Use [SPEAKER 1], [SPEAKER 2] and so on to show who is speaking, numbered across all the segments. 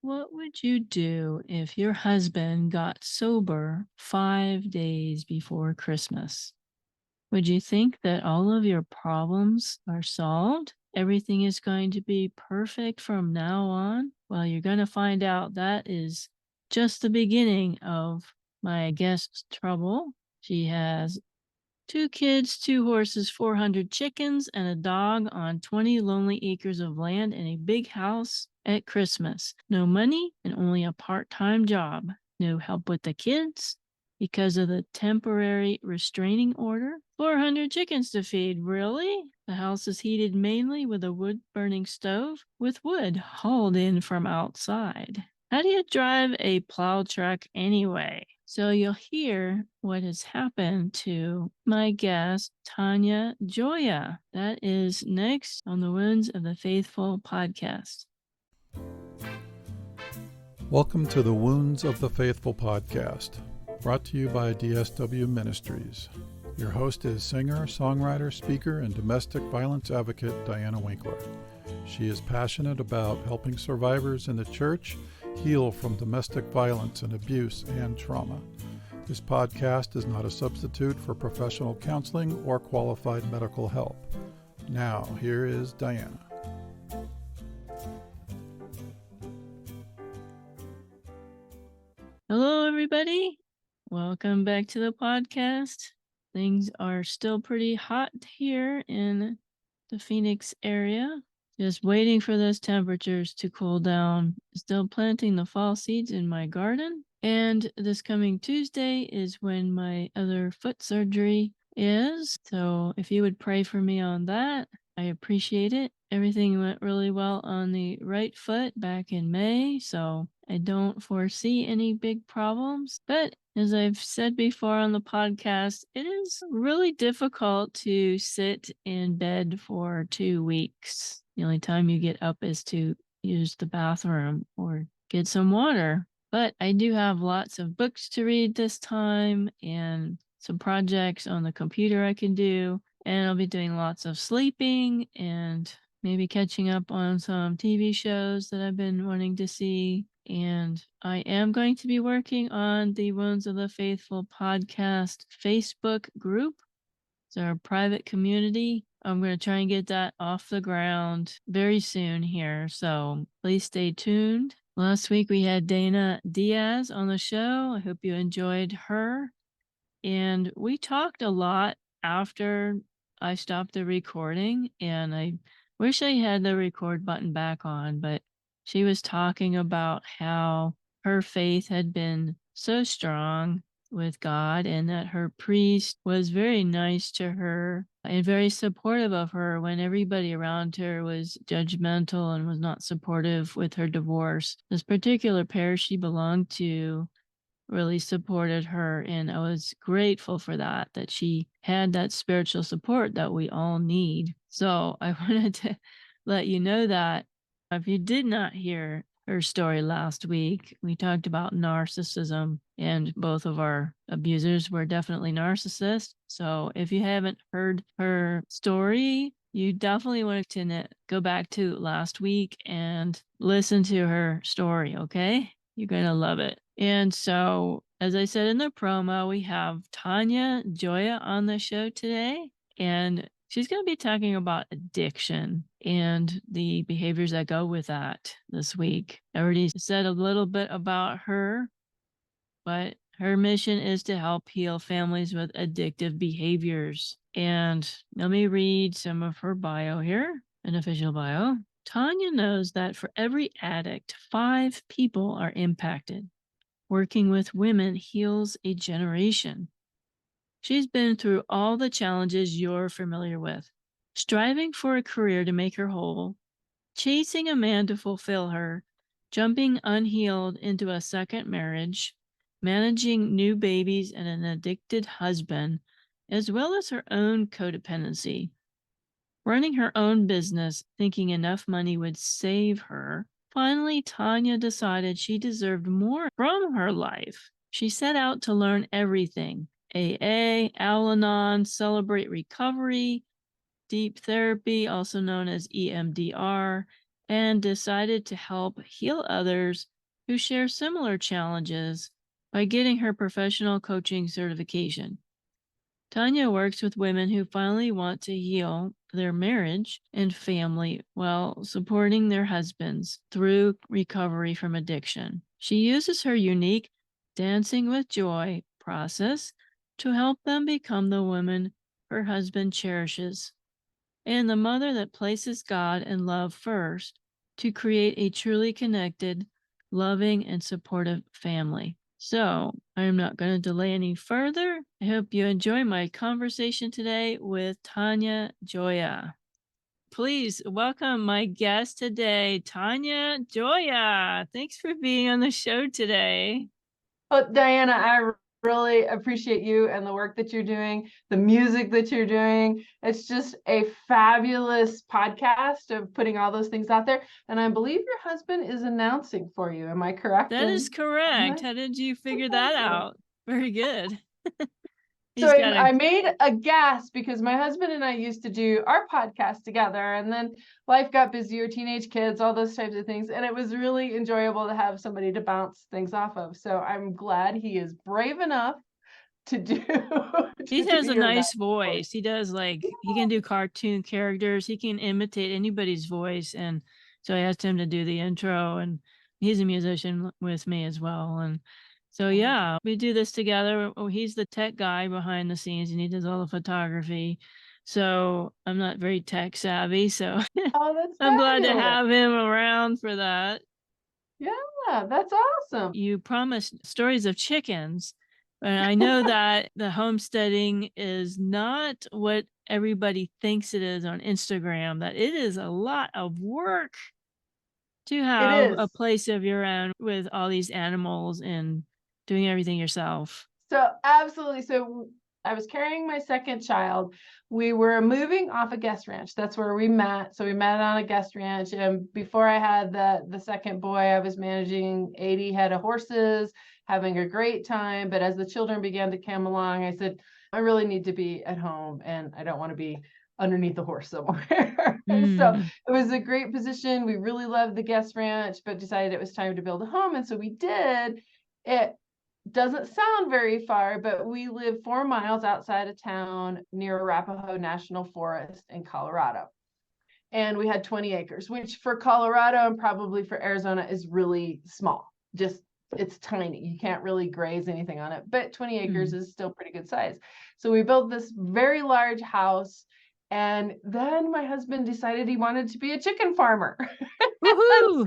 [SPEAKER 1] What would you do if your husband got sober 5 days before Christmas? Would you think that all of your problems are solved? Everything is going to be perfect from now on? Well, you're going to find out that is just the beginning of my guest's trouble. She has 2 kids, 2 horses, 400 chickens, and a dog on 20 lonely acres of land in a big house at Christmas. No money and only a part-time job. No help with the kids because of the temporary restraining order. 400 chickens to feed, really? The house is heated mainly with a wood-burning stove with wood hauled in from outside. How do you drive a plow truck anyway? So you'll hear what has happened to my guest, Tanya Gioia. That is next on the Wounds of the Faithful podcast.
[SPEAKER 2] Welcome to the Wounds of the Faithful podcast, brought to you by DSW Ministries. Your host is singer, songwriter, speaker, and domestic violence advocate Diana Winkler. She is passionate about helping survivors in the church heal from domestic violence and abuse and trauma. This podcast is not a substitute for professional counseling or qualified medical help. Now, here is Diana.
[SPEAKER 1] Hello, everybody. Welcome back to the podcast. Things are still pretty hot here in the Phoenix area. Just waiting for those temperatures to cool down. Still planting the fall seeds in my garden. And this coming Tuesday is when my other foot surgery is. So if you would pray for me on that, I appreciate it. Everything went really well on the right foot back in May. So I don't foresee any big problems. But as I've said before on the podcast, it is really difficult to sit in bed for 2 weeks. The only time you get up is to use the bathroom or get some water. But I do have lots of books to read this time and some projects on the computer I can do. And I'll be doing lots of sleeping and maybe catching up on some TV shows that I've been wanting to see. And I am going to be working on the Wounds of the Faithful podcast Facebook group. It's our private community. I'm going to try and get that off the ground very soon here. So please stay tuned. Last week we had Dana Diaz on the show. I hope you enjoyed her. And we talked a lot after I stopped the recording, and I wish I had the record button back on, but she was talking about how her faith had been so strong with God and that her priest was very nice to her and very supportive of her when everybody around her was judgmental and was not supportive with her divorce. This particular parish she belonged to really supported her, and I was grateful for that she had that spiritual support that we all need. So I wanted to let you know that if you did not hear her story last week, we talked about narcissism, and both of our abusers were definitely narcissists. So if you haven't heard her story, you definitely want to go back to last week and listen to her story, okay? You're going to love it. And so, as I said in the promo, we have Tanya Gioia on the show today, and she's going to be talking about addiction and the behaviors that go with that this week. I already said a little bit about her, but her mission is to help heal families with addictive behaviors. And let me read some of her bio here, an official bio. Tanya knows that for every addict, 5 people are impacted. Working with women heals a generation. She's been through all the challenges you're familiar with. Striving for a career to make her whole, chasing a man to fulfill her, jumping unhealed into a second marriage, managing new babies and an addicted husband, as well as her own codependency. Running her own business, thinking enough money would save her. Finally, Tanya decided she deserved more from her life. She set out to learn everything: AA, Alanon, Celebrate Recovery, deep therapy, also known as EMDR, and decided to help heal others who share similar challenges by getting her professional coaching certification. Tanya works with women who finally want to heal their marriage and family while supporting their husbands through recovery from addiction. She uses her unique dancing with joy process to help them become the woman her husband cherishes and the mother that places God and love first to create a truly connected, loving, and supportive family. So, I'm not going to delay any further. I hope you enjoy my conversation today with Tanya Gioia. Please welcome my guest today, Tanya Gioia. Thanks for being on the show today.
[SPEAKER 3] Oh, Diana, I really appreciate you and the work that you're doing, the music that you're doing. It's just a fabulous podcast of putting all those things out there. And I believe your husband is announcing for you. Am I correct?
[SPEAKER 1] That is correct. How did you figure that out? Very good.
[SPEAKER 3] So I made a guess because my husband and I used to do our podcast together, and then life got busier, teenage kids, all those types of things. And it was really enjoyable to have somebody to bounce things off of. So I'm glad he is brave enough to do.
[SPEAKER 1] He has a nice voice. He does he can do cartoon characters. He can imitate anybody's voice. And so I asked him to do the intro, and he's a musician with me as well. And so, yeah, we do this together. Oh, he's the tech guy behind the scenes, and he does all the photography. So I'm not very tech savvy. So I'm glad to have him around for that.
[SPEAKER 3] Yeah, that's awesome.
[SPEAKER 1] You promised stories of chickens. And I know that the homesteading is not what everybody thinks it is on Instagram, that it is a lot of work to have a place of your own with all these animals and doing everything yourself.
[SPEAKER 3] So absolutely. So I was carrying my second child. We were moving off a guest ranch. That's where we met. So we met on a guest ranch. And before I had the second boy, I was managing 80 head of horses, having a great time. But as the children began to come along, I said, I really need to be at home and I don't want to be underneath the horse somewhere. So it was a great position. We really loved the guest ranch, but decided it was time to build a home. And so we did. It doesn't sound very far, but we live 4 miles outside of town near Arapahoe National Forest in Colorado. And we had 20 acres, which for Colorado and probably for Arizona is really small. Just it's tiny. You can't really graze anything on it, but 20 acres is still pretty good size. So we built this very large house. And then my husband decided he wanted to be a chicken farmer. And so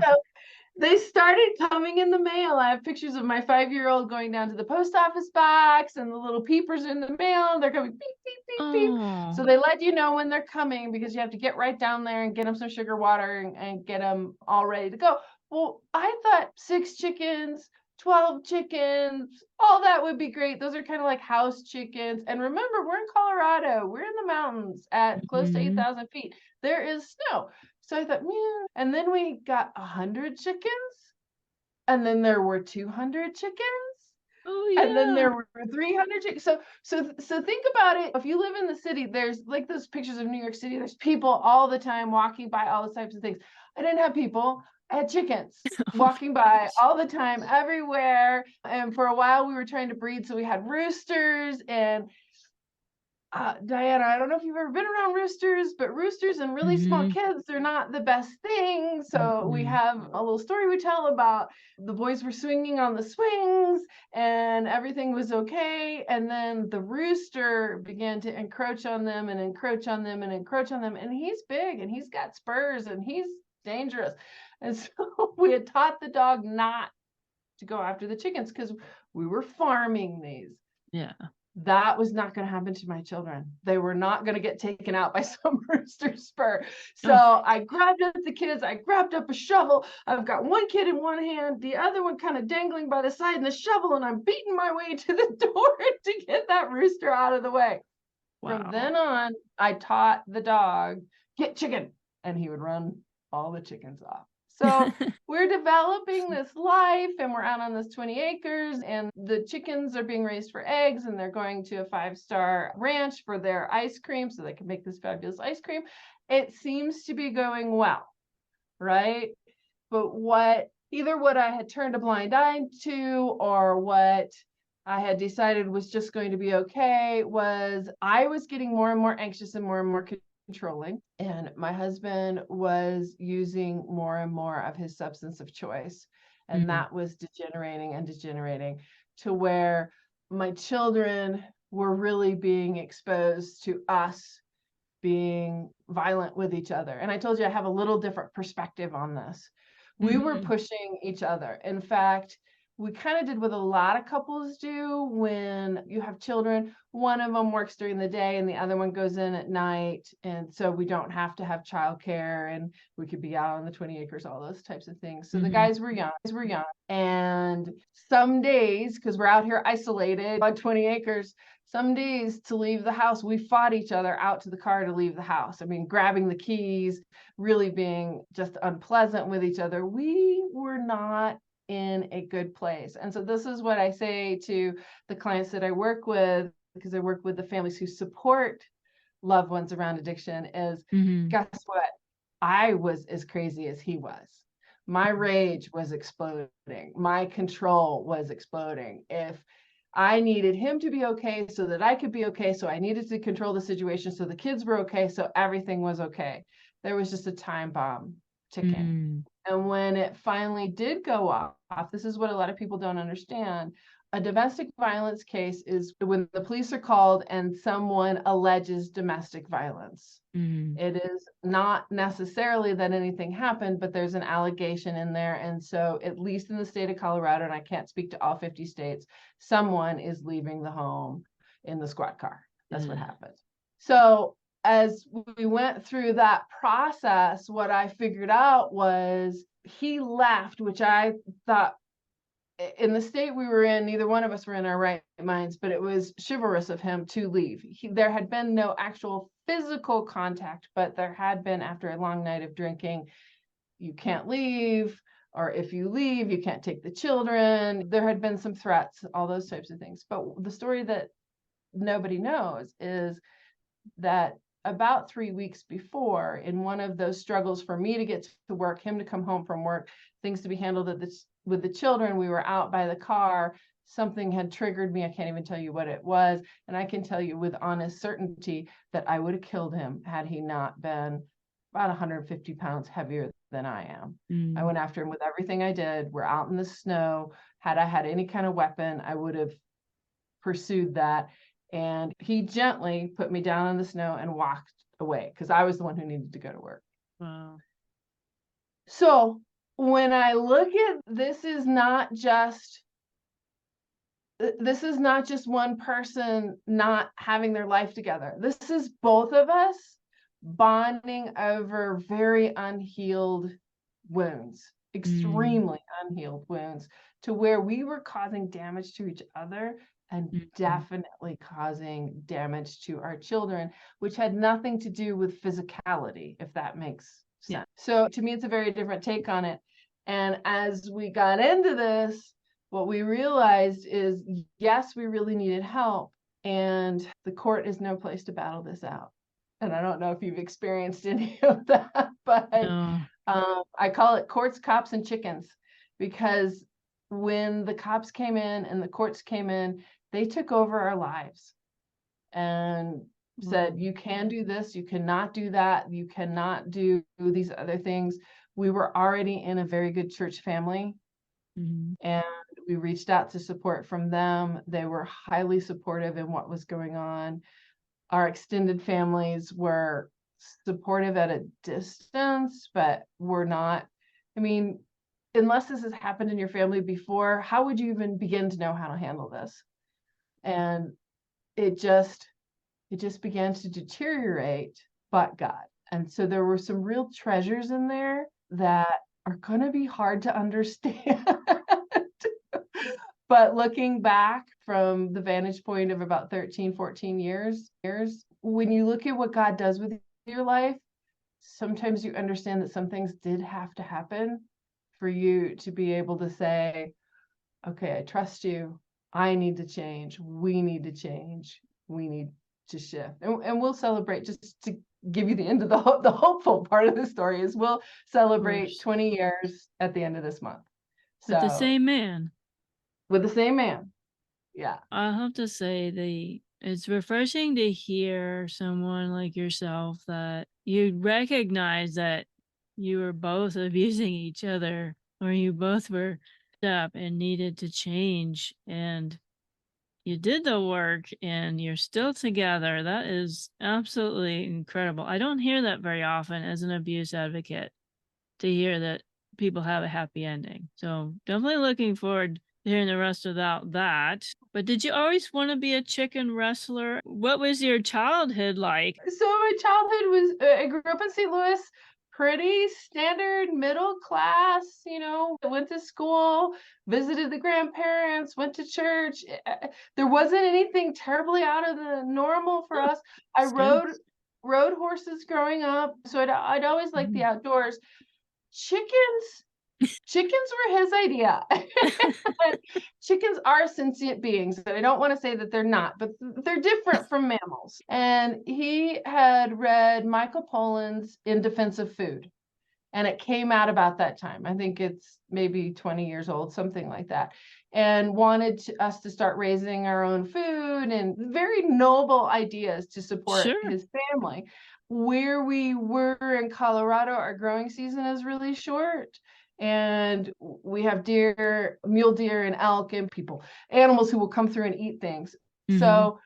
[SPEAKER 3] they started coming in the mail. I have pictures of my 5-year-old going down to the post office box and the little peepers in the mail. They're coming beep, beep, beep, beep. So they let you know when they're coming because you have to get right down there and get them some sugar water and get them all ready to go. Well, I thought 6 chickens, 12 chickens, all that would be great. Those are kind of like house chickens. And remember, we're in Colorado. We're in the mountains at close to 8,000 feet. There is snow. So I thought, man, and then we got 100 chickens, and then there were 200 chickens, and then there were 300 chickens. So think about it. If you live in the city, there's like those pictures of New York City. There's people all the time walking by, all those types of things. I didn't have people. I had chickens walking by all the time, everywhere. And for a while, we were trying to breed, so we had roosters and. Diana, I don't know if you've ever been around roosters, but roosters and really small kids, they're not the best thing. So we have a little story we tell about the boys were swinging on the swings and everything was okay. And then the rooster began to encroach on them and encroach on them and encroach on them. And he's big and he's got spurs and he's dangerous. And so we had taught the dog not to go after the chickens because we were farming these.
[SPEAKER 1] Yeah.
[SPEAKER 3] That was not going to happen to my children. They were not going to get taken out by some rooster spur. So I grabbed up the kids. I grabbed up a shovel. I've got one kid in one hand, the other one kind of dangling by the side in the shovel, and I'm beating my way to the door to get that rooster out of the way. Wow. From then on, I taught the dog, get chicken, and he would run all the chickens off. So we're developing this life and we're out on this 20 acres and the chickens are being raised for eggs and they're going to a 5-star ranch for their ice cream so they can make this fabulous ice cream. It seems to be going well. right? But either what I had turned a blind eye to, or what I had decided was just going to be okay, was I was getting more and more anxious and more controlling. And my husband was using more and more of his substance of choice. And that was degenerating to where my children were really being exposed to us being violent with each other. And I told you I have a little different perspective on this. We were pushing each other. In fact, we kind of did what a lot of couples do when you have children. One of them works during the day and the other one goes in at night. And so we don't have to have childcare, and we could be out on the 20 acres, all those types of things. So the guys were young. And some days, because we're out here isolated on 20 acres, some days to leave the house, we fought each other out to the car to leave the house. I mean, grabbing the keys, really being just unpleasant with each other. We were not in a good place. And so this is what I say to the clients that I work with, because I work with the families who support loved ones around addiction, is guess what? I was as crazy as he was. My rage was exploding. My control was exploding. If I needed him to be okay so that I could be okay, so I needed to control the situation so the kids were okay, so everything was okay. There was just a time bomb ticking. And when it finally did go off, this is what a lot of people don't understand. A domestic violence case is when the police are called and someone alleges domestic violence. It is not necessarily that anything happened, but there's an allegation in there. And so, at least in the state of Colorado, and I can't speak to all 50 states, someone is leaving the home in the squad car. That's what happened. So as we went through that process, what I figured out was he left, which I thought, in the state we were in, neither one of us were in our right minds, but it was chivalrous of him to leave. There had been no actual physical contact, but there had been, after a long night of drinking, you can't leave, or if you leave, you can't take the children. There had been some threats, all those types of things. But the story that nobody knows is that about 3 weeks before, in one of those struggles for me to get to work, him to come home from work, things to be handled with the children, we were out by the car. Something had triggered me. I can't even tell you what it was. And I can tell you with honest certainty that I would have killed him had he not been about 150 pounds heavier than I am. I went after him with everything I did. We're out in the snow. Had I had any kind of weapon, I would have pursued that. And he gently put me down in the snow and walked away because I was the one who needed to go to work.
[SPEAKER 1] Wow.
[SPEAKER 3] So when I look at this, is not just one person not having their life together. This is both of us bonding over very unhealed wounds, extremely unhealed wounds, to where we were causing damage to each other and definitely causing damage to our children, which had nothing to do with physicality, if that makes sense. So to me, it's a very different take on it. And as we got into this, what we realized is, yes, we really needed help, and the court is no place to battle this out. And I don't know if you've experienced any of that, but I call it courts, cops, and chickens, because when the cops came in and the courts came in, they took over our lives and said, you can do this, you cannot do that, you cannot do these other things. We were already in a very good church family, and we reached out to support from them. They were highly supportive in what was going on. Our extended families were supportive at a distance, but were not. I mean, unless this has happened in your family before, how would you even begin to know how to handle this? And it just began to deteriorate, but God. And so there were some real treasures in there that are going to be hard to understand. But looking back from the vantage point of about 13, 14 years, when you look at what God does with your life, sometimes you understand that some things did have to happen for you to be able to say, okay, I trust you. I need to change. We need to change. We need to shift. And we'll celebrate, just to give you the end of the hopeful part of the story is we'll celebrate
[SPEAKER 1] course.
[SPEAKER 3] 20 years at the end of this month.
[SPEAKER 1] With the
[SPEAKER 3] So
[SPEAKER 1] same man.
[SPEAKER 3] with the same man. Yeah.
[SPEAKER 1] I have to say it's refreshing to hear someone like yourself that you recognize that you were both abusing each other, or you both were up and needed to change, and you did the work and you're still together. That is absolutely incredible. I don't hear that very often as an abuse advocate, to hear that people have a happy ending. So definitely looking forward to hearing the rest about that. But did you always want to be a chicken wrestler? What was your childhood like?
[SPEAKER 3] So my childhood was, I grew up in St. Louis, pretty standard middle class, went to school, visited the grandparents, went to church. There wasn't anything terribly out of the normal for us. I
[SPEAKER 1] It's good.
[SPEAKER 3] rode horses growing up, so I'd always liked the outdoors. Chickens were his idea. Chickens are sentient beings. I don't want to say that they're not, but they're different from mammals. And he had read Michael Pollan's In Defense of Food. And it came out about that time. I think it's maybe 20 years old, something like that. And wanted us to start raising our own food, and very noble ideas to support
[SPEAKER 1] Sure.
[SPEAKER 3] his family. Where we were in Colorado, our growing season is really short. And we have deer, mule deer, and elk, and animals who will come through and eat things. So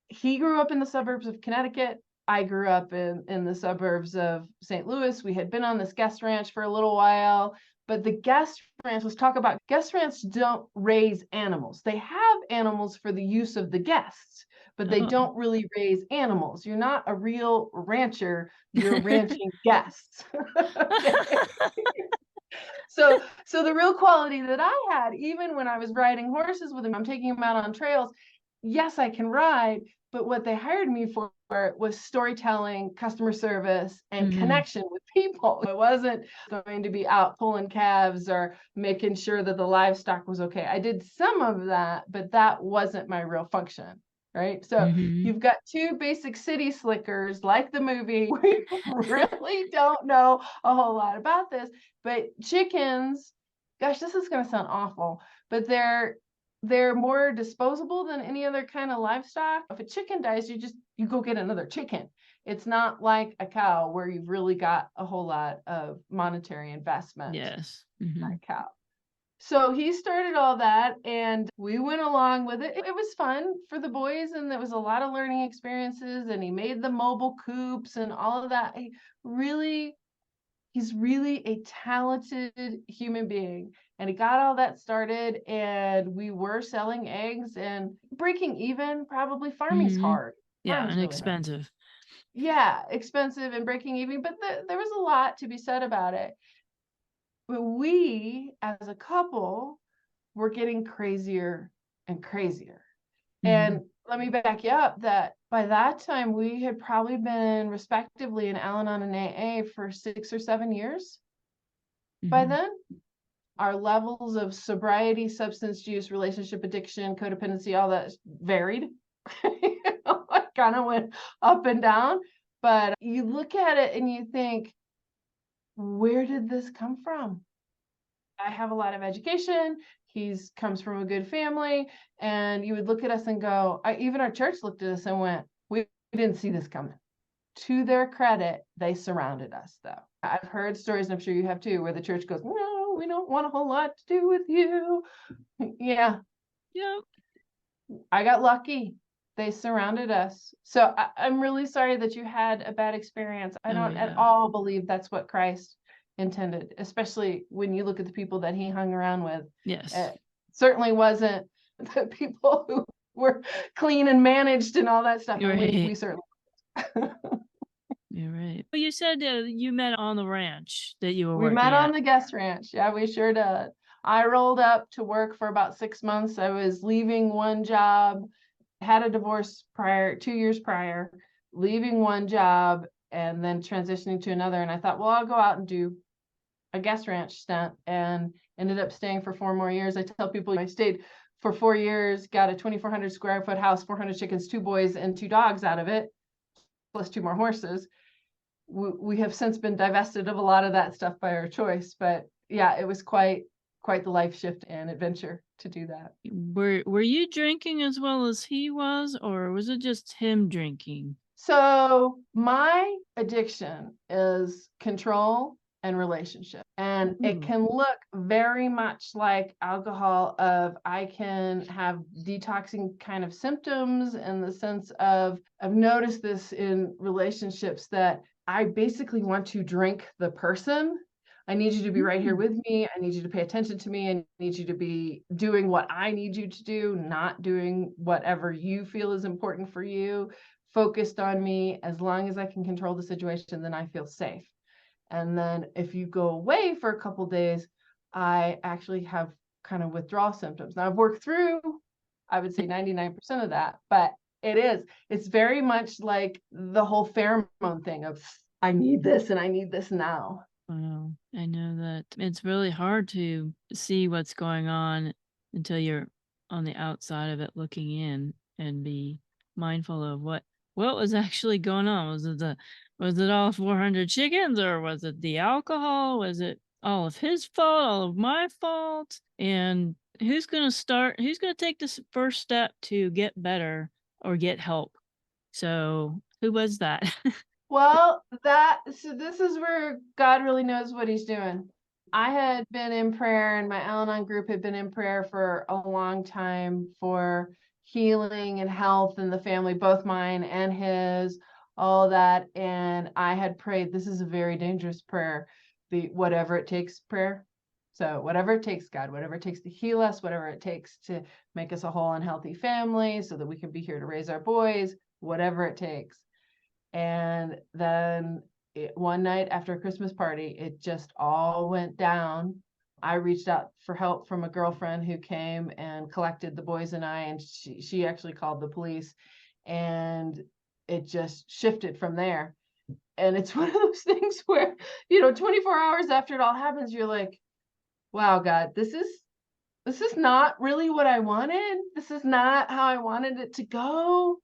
[SPEAKER 3] he grew up in the suburbs of Connecticut. I grew up in the suburbs of St. Louis. We had been on this guest ranch for a little while, but the guest ranch, let's talk about guest ranch, don't raise animals. They have animals for the use of the guests, but they don't really raise animals. You're not a real rancher, you're ranching guests. Okay. So the real quality that I had, even when I was riding horses with him, I'm taking him out on trails. Yes, I can ride, but what they hired me for was storytelling, customer service, and connection with people. I wasn't going to be out pulling calves or making sure that the livestock was okay. I did some of that, but that wasn't my real function. Right. So you've got two basic city slickers like the movie. We really don't know a whole lot about this, but chickens, gosh, this is going to sound awful, but they're more disposable than any other kind of livestock. If a chicken dies, you go get another chicken. It's not like a cow where you've really got a whole lot of monetary investment.
[SPEAKER 1] Yes.
[SPEAKER 3] In that cow. So he started all that, and we went along with it. It was fun for the boys, and there was a lot of learning experiences, and he made the mobile coops and all of that. He's really a talented human being. And he got all that started, and we were selling eggs and breaking even. Probably farming's hard.
[SPEAKER 1] Yeah,
[SPEAKER 3] Farming's
[SPEAKER 1] and
[SPEAKER 3] really
[SPEAKER 1] expensive.
[SPEAKER 3] hard. Yeah, expensive and breaking even, but there was a lot to be said about it. But we, as a couple, were getting crazier and crazier. And let me back you up that by that time, we had probably been respectively in Alanon and AA for 6 or 7 years. By then, our levels of sobriety, substance use, relationship addiction, codependency, all that varied. I kind of went up and down. But you look at it and you think, where did this come from? I have a lot of education. He's comes from a good family. And you would look at us and go, even our church looked at us and went, we didn't see this coming. To their credit, they surrounded us, though. I've heard stories, and I'm sure you have too, where the church goes, no, we don't want a whole lot to do with you. Yeah.
[SPEAKER 1] Yep.
[SPEAKER 3] I got lucky. They surrounded us. So I'm really sorry that you had a bad experience. I don't at all believe that's what Christ intended, especially when you look at the people that he hung around with.
[SPEAKER 1] Yes.
[SPEAKER 3] It certainly wasn't the people who were clean and managed and all that stuff. And we certainly
[SPEAKER 1] You're right. Well, you said you met on the ranch that you were working
[SPEAKER 3] met
[SPEAKER 1] at.
[SPEAKER 3] on the guest ranch. Yeah, we sure did. I rolled up to work for about 6 months. I was leaving one job, had a divorce 2 years prior, leaving one job and then transitioning to another. And I thought, well, I'll go out and do a guest ranch stint, and ended up staying for 4 more years. I tell people I stayed for 4 years, got a 2,400 square foot house, 400 chickens, 2 boys, and 2 dogs out of it, plus 2 more horses. we have since been divested of a lot of that stuff by our choice. But yeah, it was quite the life shift and adventure to do that.
[SPEAKER 1] Were you drinking as well as he was, or was it just him drinking?
[SPEAKER 3] So my addiction is control and relationship. And it can look very much like alcohol of I can have detoxing kind of symptoms in the sense of I've noticed this in relationships that I basically want to drink the person. I need you to be right here with me. I need you to pay attention to me. I need you to be doing what I need you to do, not doing whatever you feel is important for you, focused on me. As long as I can control the situation, then I feel safe. And then if you go away for a couple days, I actually have kind of withdrawal symptoms. Now I've worked through, I would say 99% of that, but it's very much like the whole pheromone thing of I need this and I need this now.
[SPEAKER 1] Wow. I know that it's really hard to see what's going on until you're on the outside of it looking in and be mindful of what was actually going on. Was it all 400 chickens, or was it the alcohol? Was it all of his fault, all of my fault? And who's going to take this first step to get better or get help? So who was that?
[SPEAKER 3] Well, so this is where God really knows what he's doing. I had been in prayer, and my Alanon group had been in prayer for a long time for healing and health in the family, both mine and his, all that. And I had prayed, this is a very dangerous prayer, the whatever it takes prayer. So whatever it takes, God, whatever it takes to heal us, whatever it takes to make us a whole and healthy family so that we can be here to raise our boys, whatever it takes. And then one night after a Christmas party, it just all went down. I reached out for help from a girlfriend who came and collected the boys and I, and she actually called the police, and it just shifted from there. And it's one of those things where, 24 hours after it all happens, you're like, wow, God, this is not really what I wanted. This is not how I wanted it to go.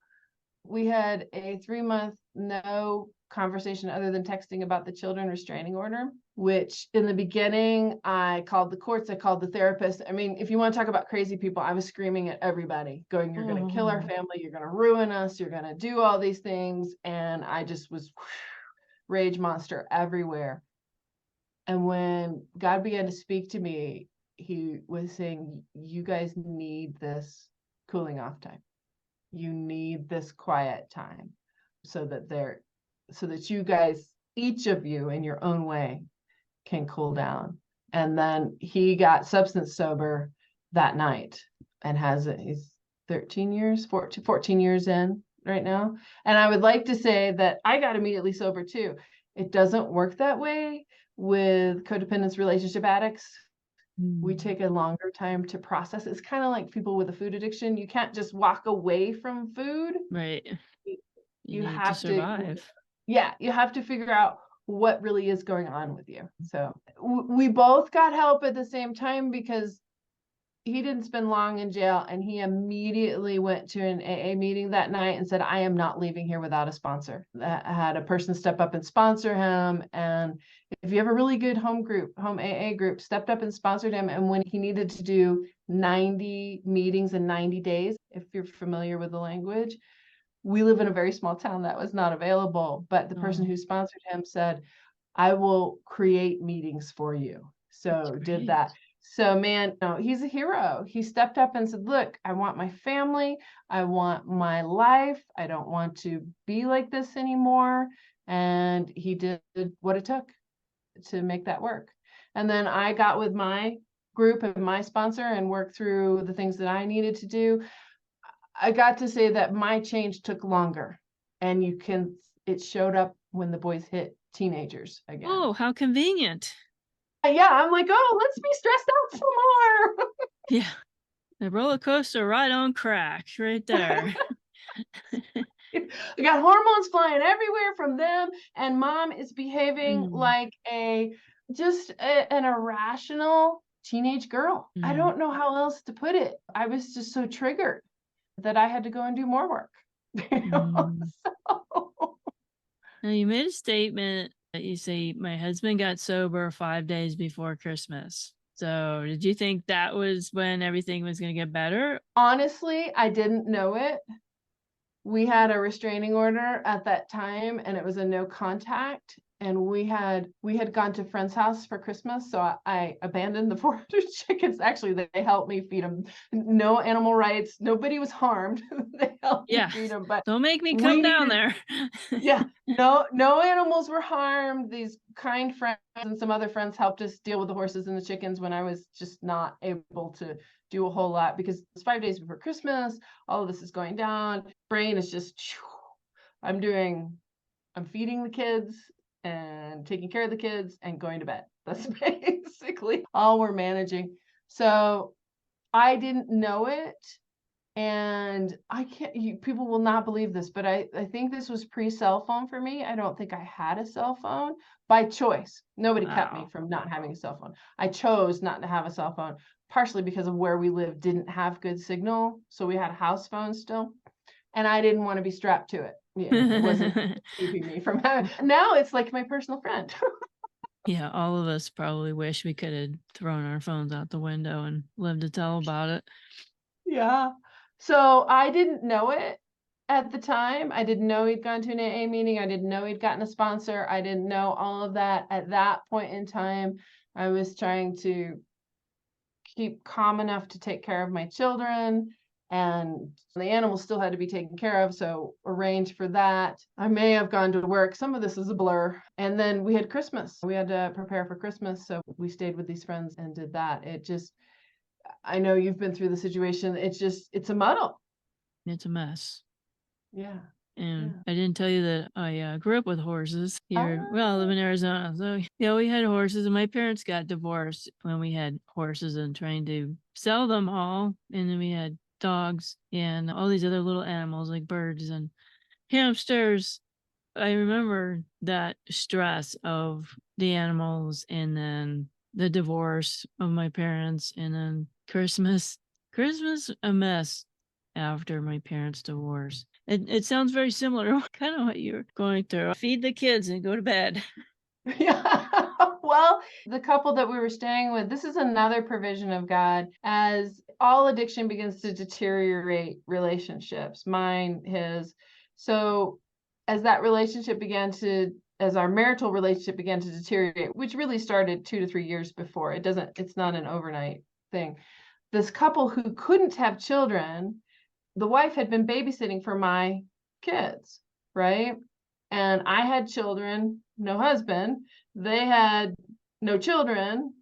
[SPEAKER 3] We had a 3-month no conversation other than texting about the children restraining order, which in the beginning, I called the courts, I called the therapist. I mean, if you want to talk about crazy people, I was screaming at everybody going, you're going to kill our family. You're going to ruin us. You're going to do all these things. And I just was rage monster everywhere. And when God began to speak to me, he was saying, you guys need this cooling off time. You need this quiet time so that you guys, each of you in your own way, can cool down. And then he got substance sober that night and he's 14 years in right now. And I would like to say that I got immediately sober too. It doesn't work that way with codependence relationship addicts. We take a longer time to process. It's kind of like people with a food addiction. You can't just walk away from food.
[SPEAKER 1] Right.
[SPEAKER 3] You
[SPEAKER 1] need
[SPEAKER 3] have
[SPEAKER 1] to survive.
[SPEAKER 3] you have to figure out what really is going on with you. So we both got help at the same time because he didn't spend long in jail, and he immediately went to an AA meeting that night and said, I am not leaving here without a sponsor. I had a person step up and sponsor him. And if you have a really good home AA group, stepped up and sponsored him. And when he needed to do 90 meetings in 90 days, if you're familiar with the language, we live in a very small town that was not available. But the person who sponsored him said, I will create meetings for you. So did that. So man, no, he's a hero. He stepped up and said, look, I want my family. I want my life. I don't want to be like this anymore. And he did what it took to make that work. And then I got with my group and my sponsor and worked through the things that I needed to do. I got to say that my change took longer, and it showed up when the boys hit teenagers again.
[SPEAKER 1] Oh, how convenient.
[SPEAKER 3] Yeah, I'm like, oh, let's be stressed out some more.
[SPEAKER 1] Yeah. The roller coaster ride on crack right there.
[SPEAKER 3] I got hormones flying everywhere from them, and mom is behaving like an irrational teenage girl. I don't know how else to put it. I was just so triggered that I had to go and do more work. So
[SPEAKER 1] Now, you made a statement that you say, my husband got sober 5 days before Christmas. So did you think that was when everything was going to get better?
[SPEAKER 3] Honestly, I didn't know it. We had a restraining order at that time, and it was a no contact. And we had gone to a friend's house for Christmas, so I abandoned the 400 chickens. Actually, they helped me feed them. No animal rights. Nobody was harmed. They helped me
[SPEAKER 1] Yeah.
[SPEAKER 3] feed them, but
[SPEAKER 1] Don't make me
[SPEAKER 3] we
[SPEAKER 1] come down
[SPEAKER 3] needed,
[SPEAKER 1] there.
[SPEAKER 3] yeah, no animals were harmed. These kind friends and some other friends helped us deal with the horses and the chickens when I was just not able to do a whole lot, because it's 5 days before Christmas. All of this is going down. Brain is just, I'm feeding the kids and taking care of the kids and going to bed. That's basically all we're managing. So I didn't know it. And I can't, people will not believe this, but I think this was pre-cell phone for me. I don't think I had a cell phone by choice. Nobody kept me
[SPEAKER 1] Wow.
[SPEAKER 3] from not having a cell phone. I chose not to have a cell phone, partially because of where we lived didn't have good signal. So we had a house phone still, and I didn't want to be strapped to it. It wasn't keeping me from having. Now it's like my personal friend.
[SPEAKER 1] Yeah, all of us probably wish we could have thrown our phones out the window and lived to tell about it.
[SPEAKER 3] Yeah. So I didn't know it at the time. I didn't know he'd gone to an AA meeting. I didn't know he'd gotten a sponsor. I didn't know all of that at that point in time. I was trying to keep calm enough to take care of my children, and the animals still had to be taken care of, so arrange for that. I may have gone to work. Some of this is a blur. And then we had Christmas. We had to prepare for Christmas, so we stayed with these friends and did that. It just, I know you've been through the situation. It's a muddle.
[SPEAKER 1] It's a mess.
[SPEAKER 3] Yeah.
[SPEAKER 1] And
[SPEAKER 3] Yeah.
[SPEAKER 1] I didn't tell you that I grew up with horses here. Well, I live in
[SPEAKER 3] Ah.
[SPEAKER 1] Arizona. So, yeah, we had horses, and my parents got divorced when we had horses and trying to sell them all. And then we had dogs and all these other little animals like birds and hamsters. I remember that stress of the animals, and then the divorce of my parents, and then Christmas a mess after my parents' divorce. It sounds very similar to kind of what you're going through. Feed the kids and go to bed.
[SPEAKER 3] Yeah. Well, the couple that we were staying with, this is another provision of God. As all addiction begins to deteriorate relationships, mine, his. So as that relationship as our marital relationship began to deteriorate, which really started 2 to 3 years before, it's not an overnight thing. This couple who couldn't have children, the wife had been babysitting for my kids, right? And I had children, no husband. They had no children.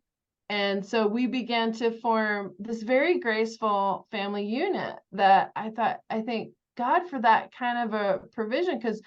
[SPEAKER 3] And so we began to form this very graceful family unit that I thank God for that kind of a provision, because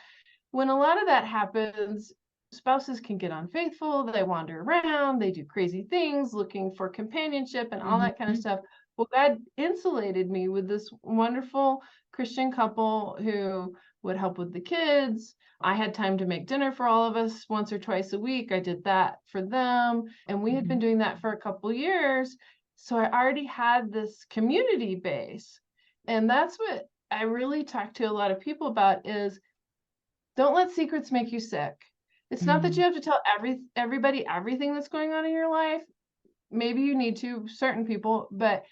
[SPEAKER 3] when a lot of that happens, spouses can get unfaithful, they wander around, they do crazy things looking for companionship and all that kind of
[SPEAKER 1] Mhm.
[SPEAKER 3] stuff. Well, God insulated me with this wonderful Christian couple who would help with the kids. I had time to make dinner for all of us once or twice a week. I did that for them. And we had been
[SPEAKER 1] Mhm.
[SPEAKER 3] doing that for a couple years. So I already had this community base. And that's what I really talk to a lot of people about is, don't let secrets make you sick. It's not that you
[SPEAKER 1] Mhm.
[SPEAKER 3] have to tell everybody everything that's going on in your life. Maybe you need to, certain people, but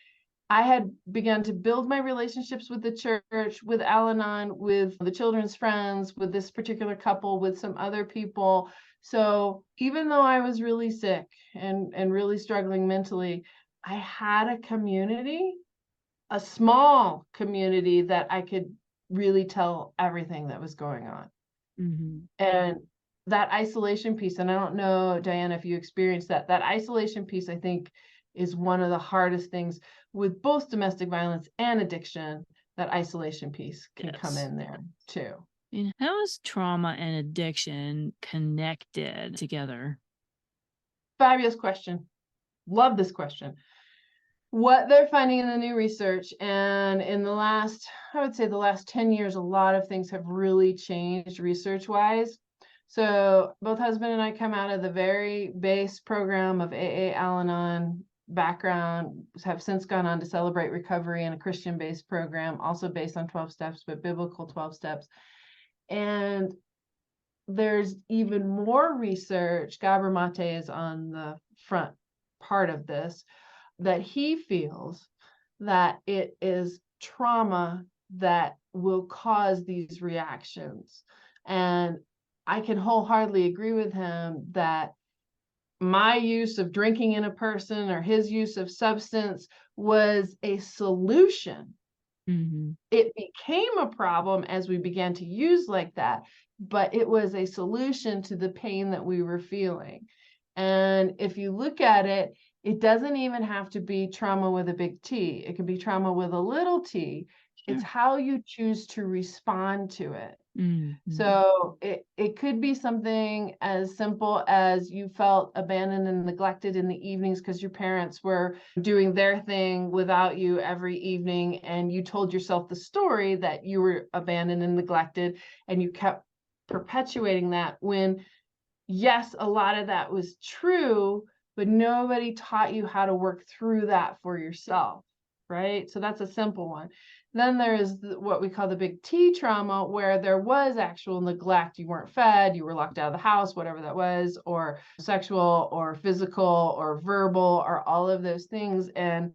[SPEAKER 3] I had begun to build my relationships with the church, with Alanon, with the children's friends, with this particular couple, with some other people. So even though I was really sick and really struggling mentally, I had a community, a small community that I could really tell everything that was going on.
[SPEAKER 1] Mhm.
[SPEAKER 3] And that isolation piece, and I don't know, Diana, if you experienced that isolation piece, I think is one of the hardest things with both domestic violence and addiction. That isolation piece can come
[SPEAKER 1] Yes.
[SPEAKER 3] in there too.
[SPEAKER 1] And how is trauma and addiction connected together?
[SPEAKER 3] Fabulous question. Love this question. What they're finding in the new research, and in the last, I would say the last 10 years, a lot of things have really changed research wise. So both husband and I come out of the very base program of AA Alanon background, have since gone on to Celebrate Recovery and a Christian based program, also based on 12 steps, but biblical 12 steps. And there's even more research. Gabor Mate is on the front part of this, that he feels that it is trauma that will cause these reactions. And I can wholeheartedly agree with him that my use of drinking in a person or his use of substance was a solution.
[SPEAKER 1] Mm-hmm.
[SPEAKER 3] It became a problem as we began to use like that, but it was a solution to the pain that we were feeling. And if you look at it, it doesn't even have to be trauma with a big T. It can be trauma with a little t.
[SPEAKER 1] Sure.
[SPEAKER 3] It's how you choose to respond to it.
[SPEAKER 1] Mm-hmm.
[SPEAKER 3] So it could be something as simple as you felt abandoned and neglected in the evenings because your parents were doing their thing without you every evening, and you told yourself the story that you were abandoned and neglected, and you kept perpetuating that when, yes, a lot of that was true, but nobody taught you how to work through that for yourself, right? So that's a simple one. Then there is what we call the big T trauma, where there was actual neglect. You weren't fed, you were locked out of the house, whatever that was, or sexual or physical or verbal or all of those things. And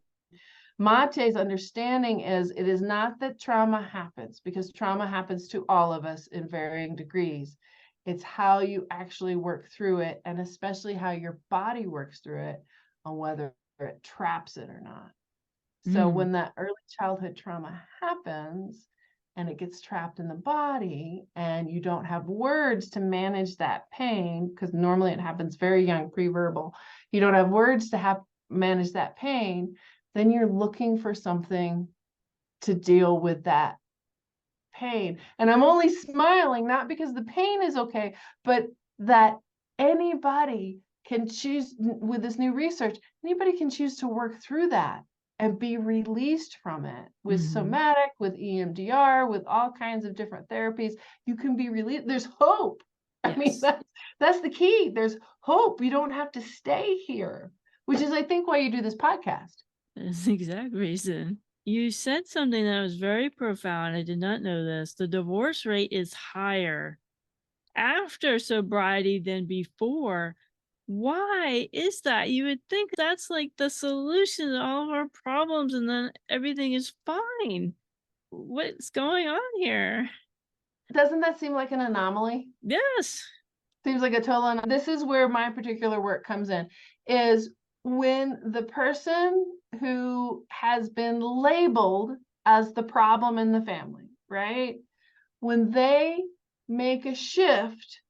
[SPEAKER 3] Mate's understanding is it is not that trauma happens, because trauma happens to all of us in varying degrees. It's how you actually work through it, and especially how your body works through it on whether it traps it or not. So when that early childhood trauma happens and it gets trapped in the body and you don't have words to manage that pain, because normally it happens very young, pre-verbal, you don't have words to manage that pain, then you're looking for something to deal with that pain. And I'm only smiling, not because the pain is okay, but that anybody can choose, with this new research, anybody can choose to work through that and be released from it with somatic, with EMDR, with all kinds of different therapies. You can be released. There's hope. I mean, that's the key. There's hope. You don't have to stay here, which is, I think, why you do this podcast.
[SPEAKER 1] That's the exact reason. You said something that was very profound. I did not know this. The divorce rate is higher after sobriety than before. Why is that? You would think that's like the solution to all of our problems, and then everything is fine. What's going on here?
[SPEAKER 3] Doesn't that seem like an anomaly?
[SPEAKER 1] Yes.
[SPEAKER 3] Seems like a total anomaly. This is where my particular work comes in, is when the person who has been labeled as the problem in the family, right? When they make a shift,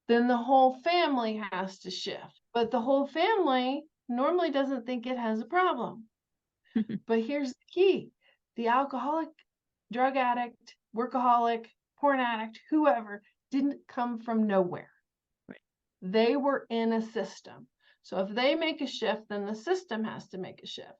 [SPEAKER 3] then the whole family has to shift. But the whole family normally doesn't think it has a problem. But here's the key. The alcoholic, drug addict, workaholic, porn addict, whoever, didn't come from nowhere.
[SPEAKER 1] Right.
[SPEAKER 3] They were in a system. So if they make a shift, then the system has to make a shift.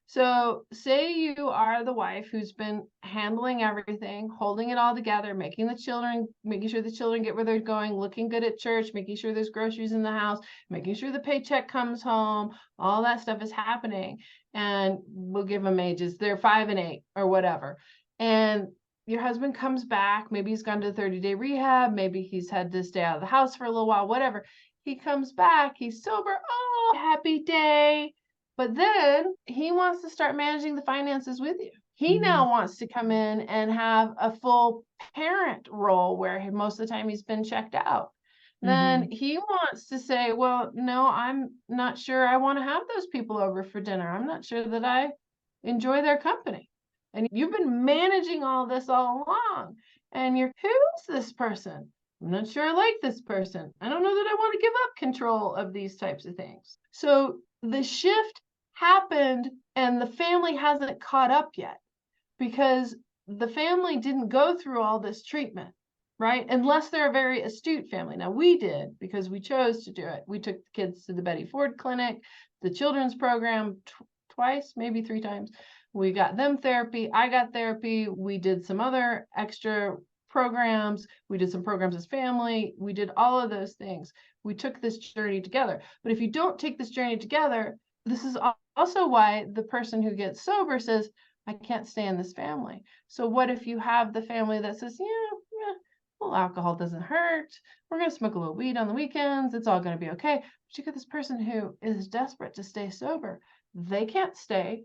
[SPEAKER 3] So say you are the wife who's been handling everything, holding it all together, making sure the children get where they're going, looking good at church, making sure there's groceries in the house, making sure the paycheck comes home, all that stuff is happening. And we'll give them ages, they're 5 and 8 or whatever. And your husband comes back, maybe he's gone to 30-day rehab, maybe he's had to stay out of the house for a little while, whatever. He comes back, he's sober, oh, happy day. But then he wants to start managing the finances with you. He now wants to come in and have a full parent role where most of the time he's been checked out. Then he wants to say, well, no, I'm not sure I want to have those people over for dinner. I'm not sure that I enjoy their company. And you've been managing all this all along. And who's this person? I'm not sure I like this person. I don't know that I want to give up control of these types of things. So the shift happened and the family hasn't caught up yet, because the family didn't go through all this treatment, right? Unless they're a very astute family. Now we did, because we chose to do it. We took the kids to the Betty Ford Clinic, the children's program twice, maybe 3 times. We got them therapy. I got therapy. We did some other extra programs. We did some programs as family. We did all of those things. We took this journey together. But if you don't take this journey together, this is also why the person who gets sober says, I can't stay in this family. So what if you have the family that says, yeah, well, alcohol doesn't hurt. We're going to smoke a little weed on the weekends. It's all going to be okay. But you get this person who is desperate to stay sober. They can't stay.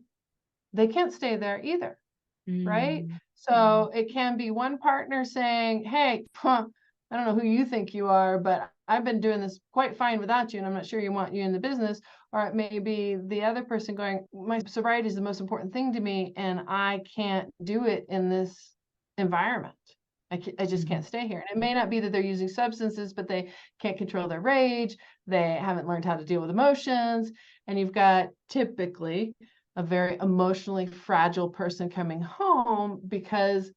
[SPEAKER 3] They can't stay there either. Right? So it can be one partner saying, hey, I don't know who you think you are, but I've been doing this quite fine without you, and I'm not sure you want you in the business. Or it may be the other person going, my sobriety is the most important thing to me, and I can't do it in this environment. I just can't stay here. And it may not be that they're using substances, but they can't control their rage. They haven't learned how to deal with emotions. And you've got typically a very emotionally fragile person coming home because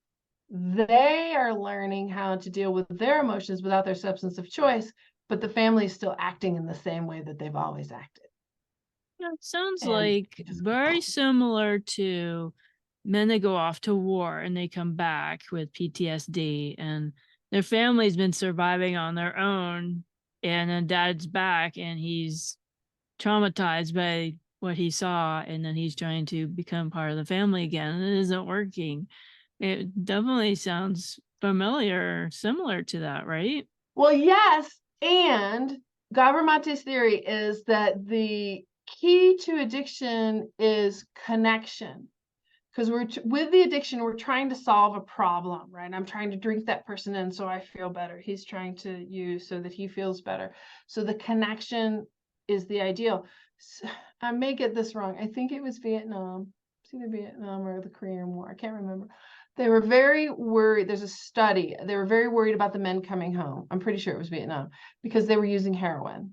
[SPEAKER 3] they are learning how to deal with their emotions without their substance of choice, but the family is still acting in the same way that they've always acted.
[SPEAKER 1] Yeah, it sounds
[SPEAKER 3] And
[SPEAKER 1] like very similar to men that go off to war and they come back with PTSD and their family's been surviving on their own, and then dad's back and he's traumatized by what he saw, and then he's trying to become part of the family again, and it isn't working. It definitely sounds familiar, similar to that, right?
[SPEAKER 3] well, yes. And Gabor Mate's theory is that the key to addiction is connection. Because with the addiction, we're trying to solve a problem, right? I'm trying to drink that person in so I feel better. He's trying to use so that he feels better. So the connection is the ideal. So, I may get this wrong. I think it was Vietnam. It's either Vietnam or the Korean War. I can't remember. They were very worried. There's a study. They were very worried about the men coming home. I'm pretty sure it was Vietnam because they were using heroin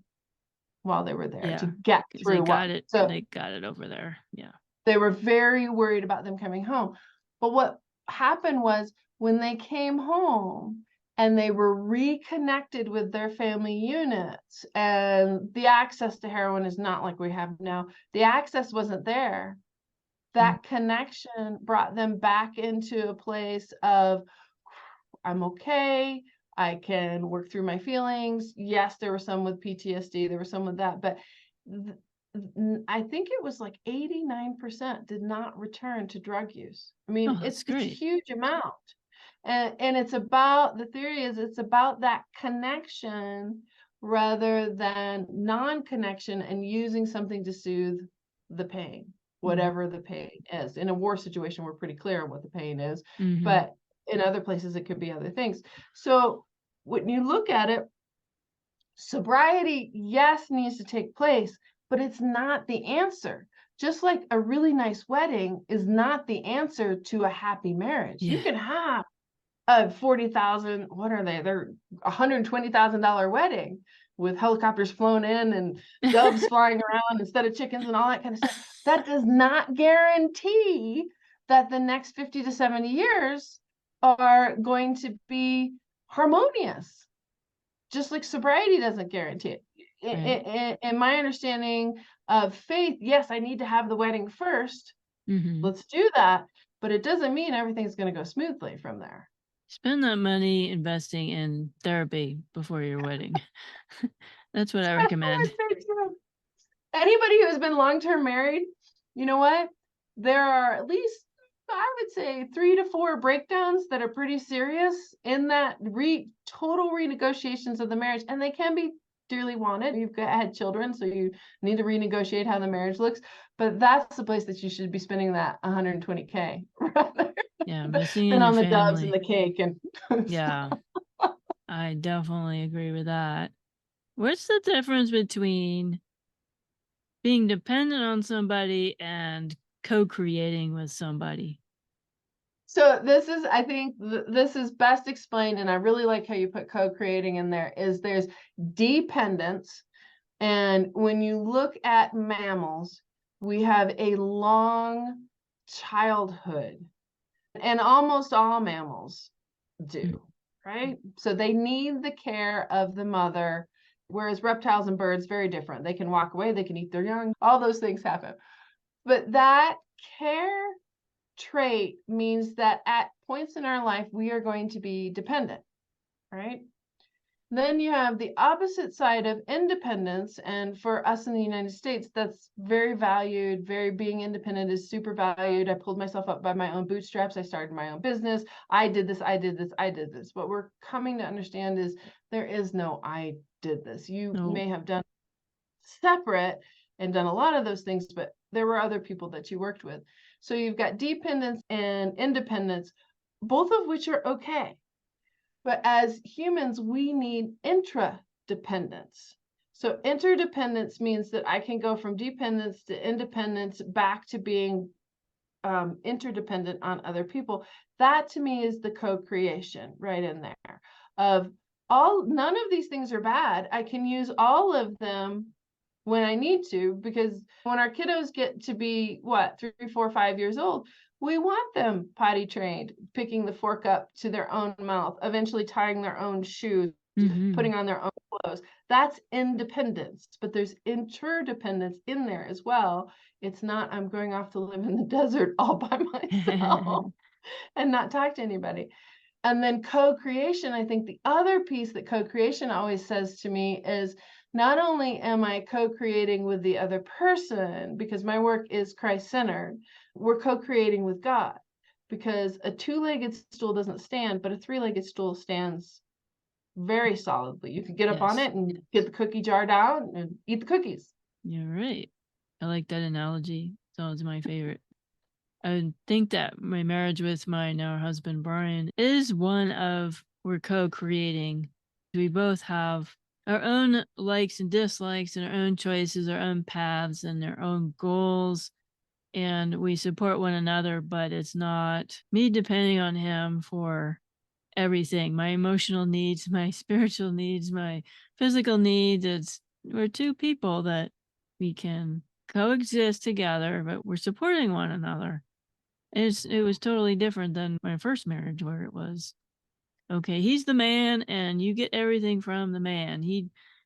[SPEAKER 3] while they were there to get through
[SPEAKER 1] they got
[SPEAKER 3] what.
[SPEAKER 1] it.
[SPEAKER 3] So
[SPEAKER 1] they got it over there. Yeah.
[SPEAKER 3] they were very worried about them coming home. But what happened was when they came home and they were reconnected with their family units, and the access to heroin is not like we have now. The access wasn't there. That connection brought them back into a place of, I'm okay. I can work through my feelings. Yes, there were some with PTSD. There were some with that, but I think it was like 89% did not return to drug use. I mean, it's a huge amount. And it's about, the theory is it's about that connection rather than non-connection and using something to soothe the pain, whatever the pain is. In a war situation, we're pretty clear on what the pain is, but in other places, it could be other things. So when you look at it, sobriety, yes, needs to take place, but it's not the answer. Just like a really nice wedding is not the answer to a happy marriage. You can have a 40,000, what are they? They're $120,000 wedding with helicopters flown in and doves flying around instead of chickens and all that kind of stuff. That does not guarantee that the next 50 to 70 years are going to be harmonious. Just like sobriety doesn't guarantee it. In my understanding of faith, yes, I need to have the wedding first. Let's do that. But it doesn't mean everything's going to go smoothly from there.
[SPEAKER 1] Spend that money investing in therapy before your wedding. That's what I recommend.
[SPEAKER 3] Anybody who has been long-term married, you know what? There are at least, I would say, 3 to 4 breakdowns that are pretty serious in that total renegotiations of the marriage, and they can be dearly wanted. You've had children, so you need to renegotiate how the marriage looks, but that's the place that you should be spending that $120K rather than on the doves and the cake. And
[SPEAKER 1] yeah, I definitely agree with that. What's the difference between being dependent on somebody and co-creating with somebody?
[SPEAKER 3] So this is, I think this is best explained, and I really like how you put co-creating in there, is there's dependence. And when you look at mammals, we have a long childhood, and almost all mammals do, right? So they need the care of the mother, whereas reptiles and birds, very different. They can walk away, they can eat their young, all those things happen. But that care trait means that at points in our life, we are going to be dependent, right? Then you have the opposite side of independence. And for us in the United States, that's very valued. Being independent is super valued. I pulled myself up by my own bootstraps. I started my own business. I did this, I did this, I did this. What we're coming to understand is there is no I did this. You may have done separate and done a lot of those things, but there were other people that you worked with. So you've got dependence and independence, both of which are okay. But as humans, we need interdependence. So interdependence means that I can go from dependence to independence back to being interdependent on other people. That to me is the co-creation right in there of none of these things are bad. I can use all of them when I need to, because when our kiddos get to be 3, 4, 5 years old, we want them potty trained, picking the fork up to their own mouth, eventually tying their own shoes, putting on their own clothes. That's independence, but there's interdependence in there as well. It's not, I'm going off to live in the desert all by myself and not talk to anybody. And then co-creation, I think the other piece that co-creation always says to me is, not only am I co-creating with the other person, because my work is Christ-centered, we're co-creating with God, because a two-legged stool doesn't stand, but a three-legged stool stands very solidly. You can get up on it and get the cookie jar down and eat the cookies.
[SPEAKER 1] You're right. I like that analogy. It's my favorite. I think that my marriage with my now husband, Brian, is one of we're co-creating. We both have our own likes and dislikes and our own choices, our own paths and our own goals. And we support one another, but it's not me depending on him for everything. My emotional needs, my spiritual needs, my physical needs. We're two people that we can coexist together, but we're supporting one another. It was totally different than my first marriage, where it was, okay, he's the man and you get everything from the man.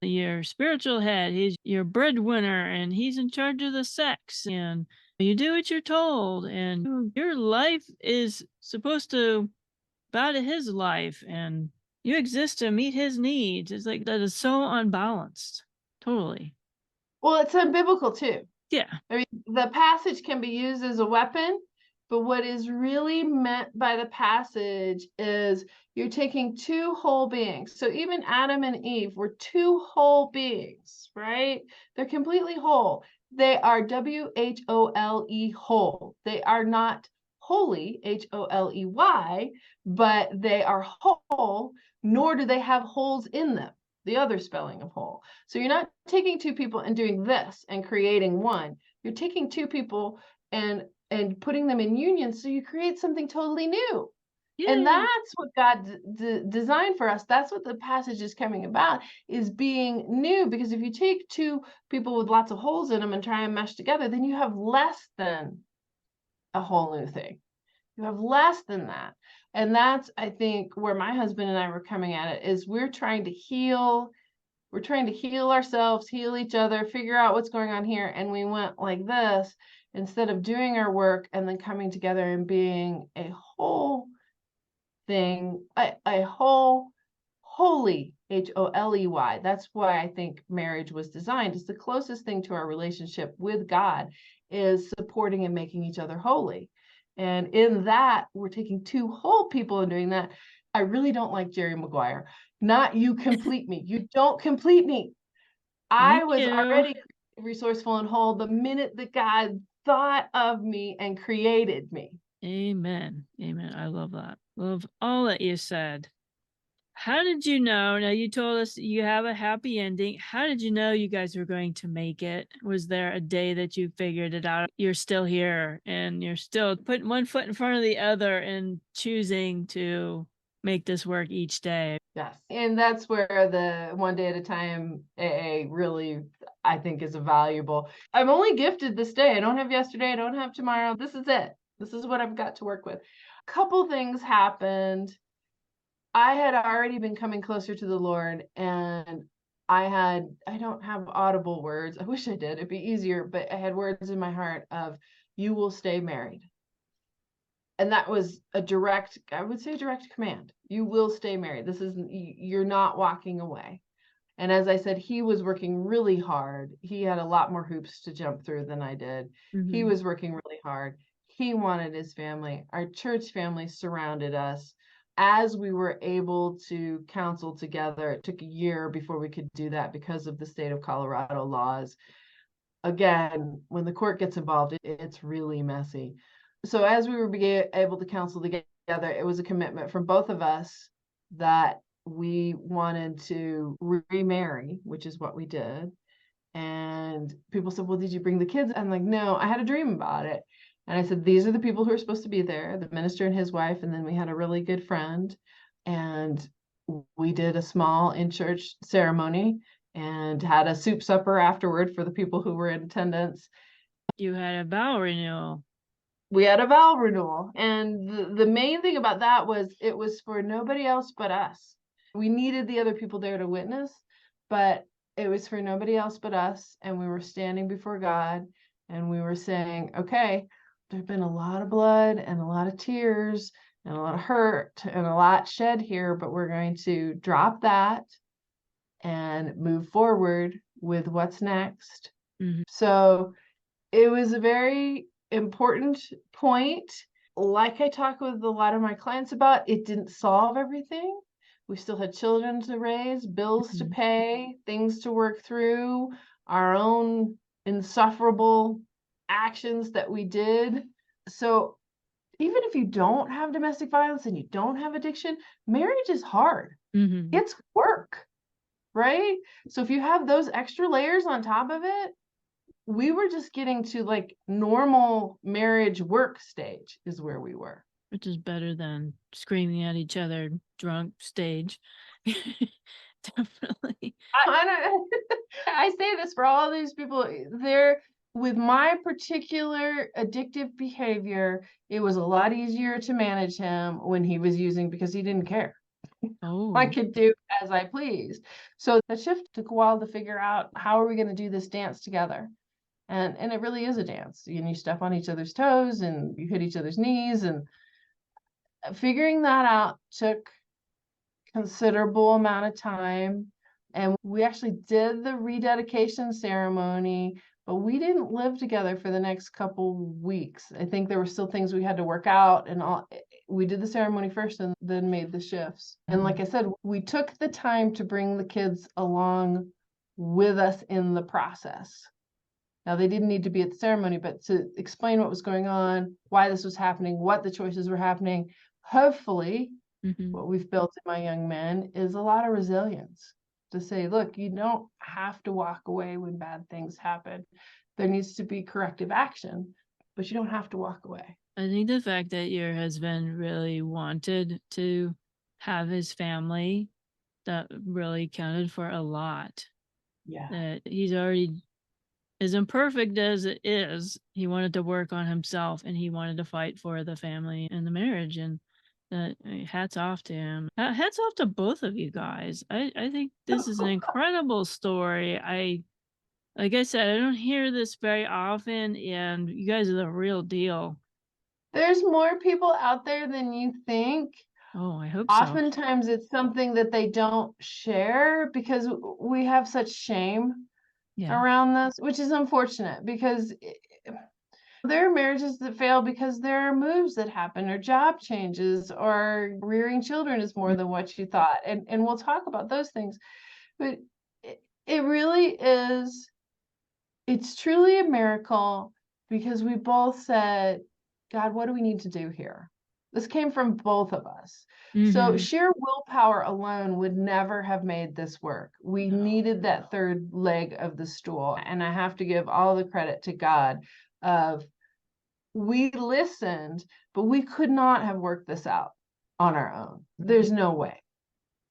[SPEAKER 1] Your spiritual head, he's your breadwinner and he's in charge of the sex and you do what you're told and your life is supposed to bow to his life and you exist to meet his needs. It's like that is so unbalanced. Totally.
[SPEAKER 3] Well, it's unbiblical too.
[SPEAKER 1] Yeah.
[SPEAKER 3] I mean, the passage can be used as a weapon, but what is really meant by the passage is you're taking two whole beings. So even Adam and Eve were two whole beings, right? They're completely whole. They are WHOLE, whole. They are not holy, HOLEY, but they are whole, nor do they have holes in them, the other spelling of whole. So you're not taking two people and doing this and creating one. You're taking two people and putting them in union, so you create something totally new. Yay. And that's what God designed for us. That's what the passage is coming about, is being new. Because if you take two people with lots of holes in them and try and mesh together, then you have less than a whole new thing. You have less than that. And that's, I think, where my husband and I were coming at it, is we're trying to heal. We're trying to heal ourselves, heal each other, figure out what's going on here. And we went like this, instead of doing our work and then coming together and being a whole thing, a whole, holy, HOLEY. That's why I think marriage was designed. It's the closest thing to our relationship with God, is supporting and making each other holy. And in that, we're taking two whole people and doing that. I really don't like Jerry Maguire. Not you complete me. You don't complete me. I was already resourceful and whole the minute that God thought of me and created me.
[SPEAKER 1] Amen. Amen. I love that. Love all that you said. How did you know? Now you told us you have a happy ending. How did you know you guys were going to make it? Was there a day that you figured it out? You're still here and you're still putting one foot in front of the other and choosing to make this work each day.
[SPEAKER 3] Yes. And that's where the one day at a time AA really, I think, is valuable. I'm only gifted this day. I don't have yesterday. I don't have tomorrow. This is it. This is what I've got to work with. A couple things happened. I had already been coming closer to the Lord, and I don't have audible words. I wish I did. It'd be easier, but I had words in my heart of, you will stay married. And that was a direct, I would say direct command. You will stay married. You're not walking away. And as I said, he was working really hard. He had a lot more hoops to jump through than I did. He was working really hard. He wanted his family. Our church family surrounded us. As we were able to counsel together, it took a year before we could do that because of the state of Colorado laws. Again, when the court gets involved, it's really messy. So as we were able to counsel together, it was a commitment from both of us that we wanted to remarry, which is what we did. And people said, well, did you bring the kids? I'm like, no, I had a dream about it. And I said, these are the people who are supposed to be there, the minister and his wife. And then we had a really good friend. And we did a small in-church ceremony and had a soup supper afterward for the people who were in attendance.
[SPEAKER 1] You had a vow renewal.
[SPEAKER 3] We had a vow renewal. And the main thing about that was it was for nobody else but us. We needed the other people there to witness, but it was for nobody else but us. And we were standing before God and we were saying, okay, there's been a lot of blood and a lot of tears and a lot of hurt and a lot shed here, but we're going to drop that and move forward with what's next. So it was a very important point. Like I talk with a lot of my clients about, it didn't solve everything. We still had children to raise, bills to pay, things to work through, our own insufferable actions that we did. So even if you don't have domestic violence and you don't have addiction, marriage is hard. It's work, right? So if you have those extra layers on top of it, we were just getting to like normal marriage work stage is where we were.
[SPEAKER 1] Which is better than screaming at each other drunk stage. Definitely.
[SPEAKER 3] I say this for all these people. They're with my particular addictive behavior, it was a lot easier to manage him when he was using because he didn't care. I could do as I pleased. So the shift took a while to figure out how are we going to do this dance together. And it really is a dance. You step on each other's toes and you hit each other's knees, and figuring that out took considerable amount of time. And we actually did the rededication ceremony, but we didn't live together for the next couple weeks. I think there were still things we had to work out, and all. We did the ceremony first and then made the shifts. And like I said, we took the time to bring the kids along with us in the process. Now, they didn't need to be at the ceremony, but to explain what was going on, why this was happening, what the choices were happening. Hopefully, what we've built in my young men is a lot of resilience to say, look, you don't have to walk away when bad things happen. There needs to be corrective action, but you don't have to walk away.
[SPEAKER 1] I think the fact that your husband really wanted to have his family, that really counted for a lot.
[SPEAKER 3] Yeah.
[SPEAKER 1] That he's already, as imperfect as it is, he wanted to work on himself and he wanted to fight for the family and the marriage. And hats off to him. Hats off to both of you guys. I think this is an incredible story. Like I said, I don't hear this very often, and you guys are the real deal.
[SPEAKER 3] There's more people out there than you think.
[SPEAKER 1] Oh, I hope so.
[SPEAKER 3] Oftentimes it's something that they don't share because we have such shame around this, which is unfortunate because there are marriages that fail because there are moves that happen or job changes or rearing children is more than what you thought. And we'll talk about those things. But it really is, it's truly a miracle because we both said, God, what do we need to do here? This came from both of us. So sheer willpower alone would never have made this work. We needed that third leg of the stool. And I have to give all the credit to God of we listened, but we could not have worked this out on our own. There's no way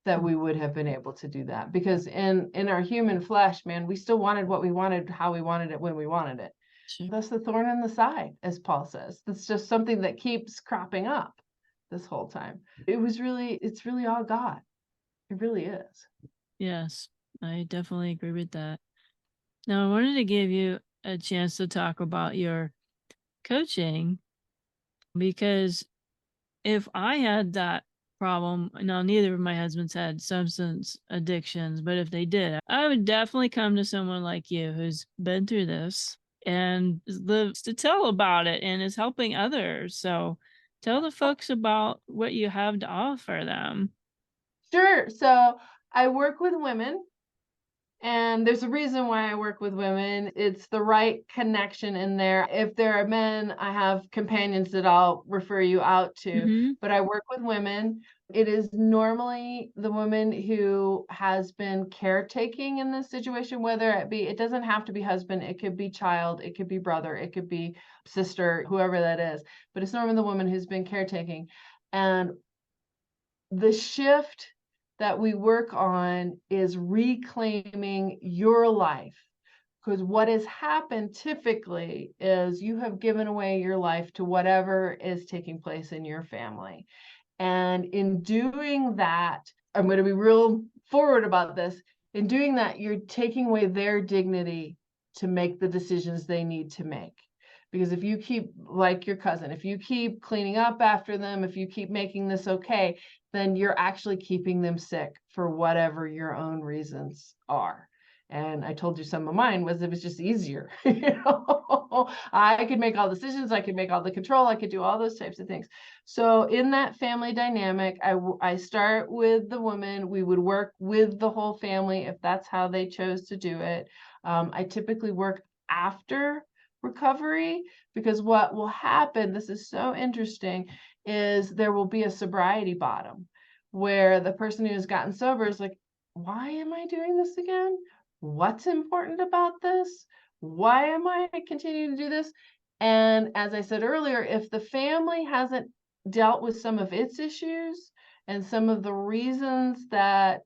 [SPEAKER 3] that we would have been able to do that because in our human flesh, man, we still wanted what we wanted, how we wanted it, when we wanted it. Sure. That's the thorn in the side, as Paul says. That's just something that keeps cropping up this whole time. It's really all God. It really is.
[SPEAKER 1] Yes, I definitely agree with that. Now, I wanted to give you a chance to talk about your coaching because if I had that problem, now neither of my husbands had substance addictions, but if they did, I would definitely come to someone like you who's been through this and lives to tell about it and is helping others. So tell the folks about what you have to offer them.
[SPEAKER 3] Sure. So I work with women. And there's a reason why I work with women. It's the right connection in there. If there are men, I have companions that I'll refer you out to,
[SPEAKER 1] Mm-hmm.
[SPEAKER 3] but I work with women. It is normally the woman who has been caretaking in this situation, whether it doesn't have to be husband, it could be child, it could be brother, it could be sister, whoever that is. But it's normally the woman who's been caretaking. And the shift that we work on is reclaiming your life. Because what has happened typically is you have given away your life to whatever is taking place in your family. And in doing that, I'm going to be real forward about this. In doing that, you're taking away their dignity to make the decisions they need to make. Because if you keep, like your cousin, if you keep cleaning up after them, if you keep making this okay, then you're actually keeping them sick for whatever your own reasons are. And I told you some of mine was it was just easier. I could make all decisions, I could make all the control, I could do all those types of things. So in that family dynamic, I start with the woman. We would work with the whole family if that's how they chose to do it. I typically work after recovery, because what will happen, this is so interesting, is there will be a sobriety bottom where the person who has gotten sober is like, why am I doing this again? What's important about this? Why am I continuing to do this? And as I said earlier, if the family hasn't dealt with some of its issues and some of the reasons that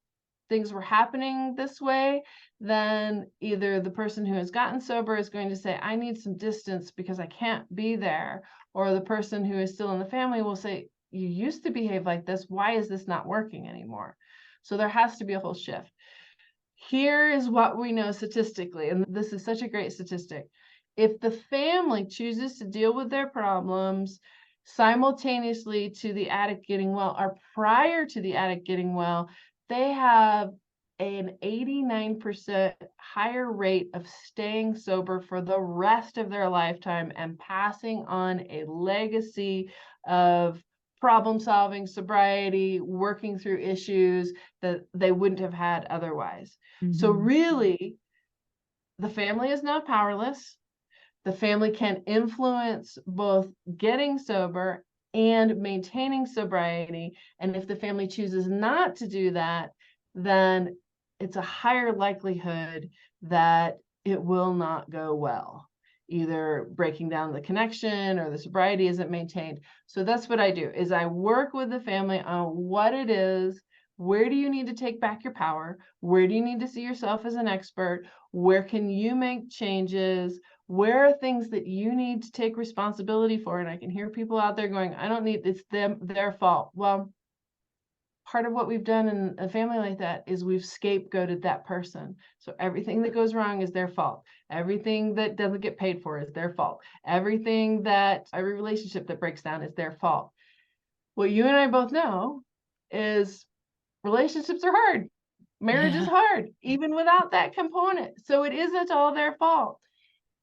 [SPEAKER 3] things were happening this way, then either the person who has gotten sober is going to say, I need some distance because I can't be there. Or the person who is still in the family will say, you used to behave like this. Why is this not working anymore? So there has to be a whole shift. Here is what we know statistically, and this is such a great statistic. If the family chooses to deal with their problems simultaneously to the addict getting well or prior to the addict getting well, they have an 89% higher rate of staying sober for the rest of their lifetime and passing on a legacy of problem solving, sobriety, working through issues that they wouldn't have had otherwise. So really, the family is not powerless. The family can influence both getting sober and maintaining sobriety. And if the family chooses not to do that, then it's a higher likelihood that it will not go well, either breaking down the connection or the sobriety isn't maintained. So that's what I do, is I work with the family on what it is. Where do you need to take back your power? Where do you need to see yourself as an expert? Where can you make changes? Where are things that you need to take responsibility for? And I can hear people out there going, I don't need, it's their fault. Well, part of what we've done in a family like that is we've scapegoated that person. So everything that goes wrong is their fault. Everything that doesn't get paid for is their fault. Every relationship that breaks down is their fault. What you and I both know is relationships are hard. Marriage is hard, even without that component. So it isn't all their fault.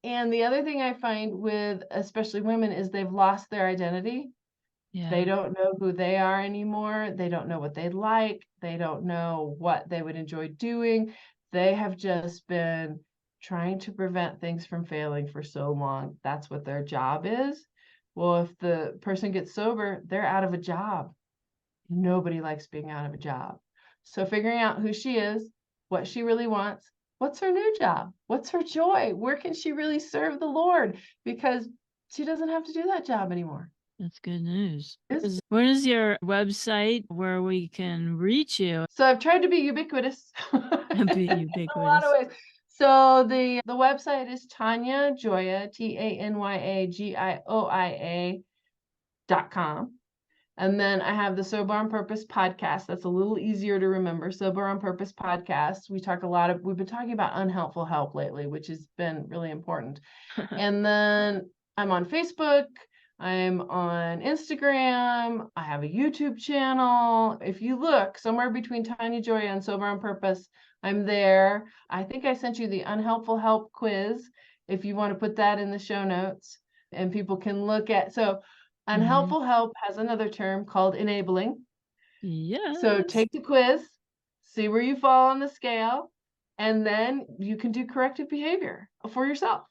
[SPEAKER 3] And the other thing I find with especially women is they've lost their identity.
[SPEAKER 1] Yeah.
[SPEAKER 3] They don't know who they are anymore. They don't know what they like. They don't know what they would enjoy doing. They have just been trying to prevent things from failing for so long. That's what their job is. Well, if the person gets sober, they're out of a job. Nobody likes being out of a job. So figuring out who she is, what she really wants, what's her new job? What's her joy? Where can she really serve the Lord? Because she doesn't have to do that job anymore.
[SPEAKER 1] That's good news. What is your website where we can reach you?
[SPEAKER 3] So I've tried to be ubiquitous.
[SPEAKER 1] Be
[SPEAKER 3] In a lot of ways. So the website is Tanya Gioia, TanyaGioia.com. And then I have the Sober on Purpose podcast. That's a little easier to remember. Sober on Purpose podcast. We've been talking about unhelpful help lately, which has been really important. And then I'm on Facebook. I'm on Instagram. I have a YouTube channel. If you look somewhere between Tanya Gioia and Sober on Purpose, I'm there. I think I sent you the Unhelpful Help quiz if you want to put that in the show notes, and people can look at. So unhelpful help has another term called enabling. So
[SPEAKER 1] Yes.
[SPEAKER 3] take the quiz, see where you fall on the scale, and then you can do corrective behavior for yourself,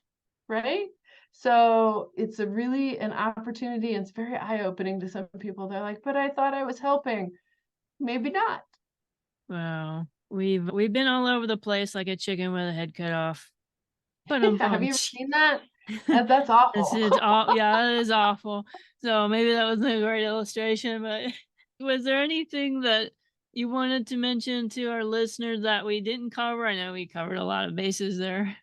[SPEAKER 3] right? So it's an opportunity, and it's very eye-opening to some people. They're like, but I thought I was helping. Maybe not.
[SPEAKER 1] Wow. We've been all over the place like a chicken with a head cut off. But I'm
[SPEAKER 3] Have you ever seen that? That's awful.
[SPEAKER 1] It's all, yeah, that is awful. So maybe that wasn't a great illustration, but was there anything that you wanted to mention to our listeners that we didn't cover? I know we covered a lot of bases there.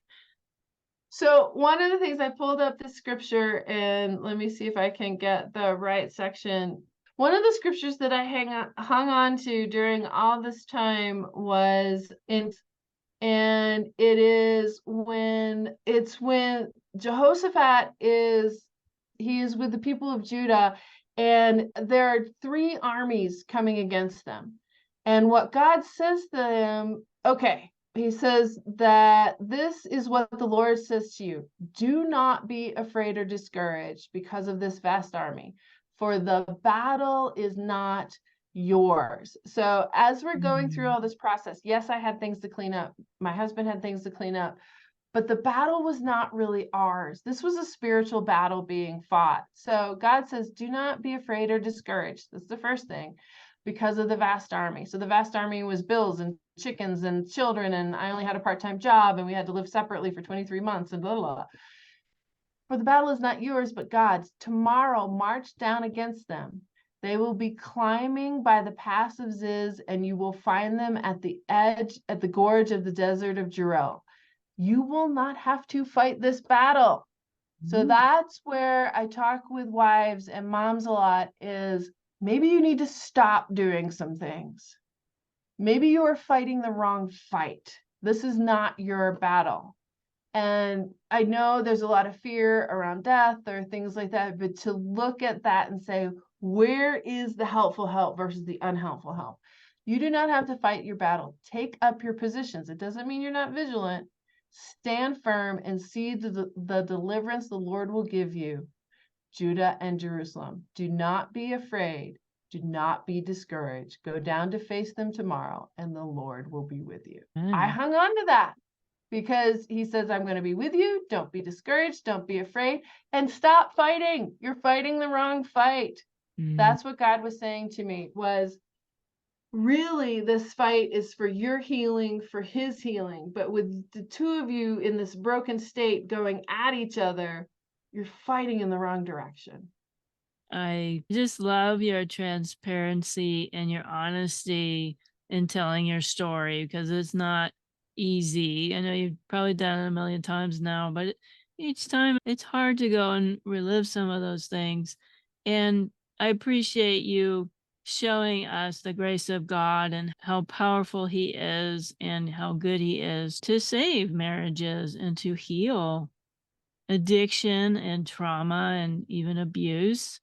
[SPEAKER 3] So one of the things, I pulled up the scripture, and let me see if I can get the right section. One of the scriptures that I hung on to during all this time was and it's when Jehoshaphat is with the people of Judah, and there are three armies coming against them. And what God says to them, okay, he says that this is what the Lord says to you. Do not be afraid or discouraged because of this vast army, for the battle is not yours. So as we're going through all this process, yes, I had things to clean up. My husband had things to clean up, but the battle was not really ours. This was a spiritual battle being fought. So God says, do not be afraid or discouraged. That's the first thing, because of the vast army. So the vast army was bills and chickens and children, and I only had a part-time job, and we had to live separately for 23 months and blah, blah, blah. For the battle is not yours, but God's. Tomorrow, march down against them. They will be climbing by the pass of Ziz, and you will find them at the gorge of the desert of Jeruel. You will not have to fight this battle. So that's where I talk with wives and moms a lot, is maybe you need to stop doing some things. Maybe you are fighting the wrong fight. This is not your battle. And I know there's a lot of fear around death or things like that, but to look at that and say, where is the helpful help versus the unhelpful help? You do not have to fight your battle. Take up your positions. It doesn't mean you're not vigilant. Stand firm and see the deliverance the Lord will give you, Judah and Jerusalem. Do not be afraid. Do not be discouraged. Go down to face them tomorrow, and the Lord will be with you. I hung on to that, because he says, I'm going to be with you. Don't be discouraged. Don't be afraid. And stop fighting. You're fighting the wrong fight. That's what God was saying to me, was really this fight is for your healing, for his healing. But with the two of you in this broken state going at each other, you're fighting in the wrong direction.
[SPEAKER 1] I just love your transparency and your honesty in telling your story, because it's not easy. I know you've probably done it a million times now, but each time it's hard to go and relive some of those things. And I appreciate you showing us the grace of God and how powerful he is and how good he is to save marriages and to heal addiction and trauma and even abuse.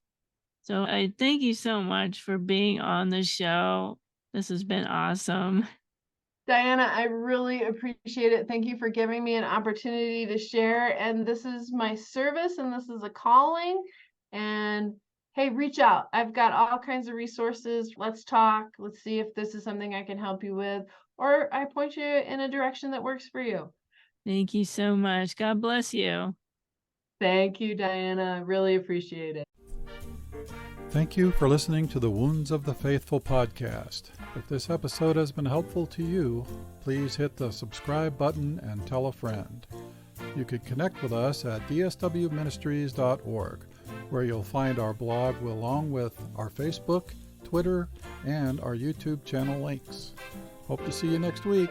[SPEAKER 1] So I thank you so much for being on the show. This has been awesome.
[SPEAKER 3] Diana, I really appreciate it. Thank you for giving me an opportunity to share. And this is my service, and this is a calling. And hey, reach out. I've got all kinds of resources. Let's talk. Let's see if this is something I can help you with, or I point you in a direction that works for you.
[SPEAKER 1] Thank you so much. God bless you.
[SPEAKER 3] Thank you, Diana. Really appreciate it.
[SPEAKER 2] Thank you for listening to the Wounds of the Faithful podcast. If this episode has been helpful to you, please hit the subscribe button and tell a friend. You can connect with us at dswministries.org, where you'll find our blog along with our Facebook, Twitter, and our YouTube channel links. Hope to see you next week.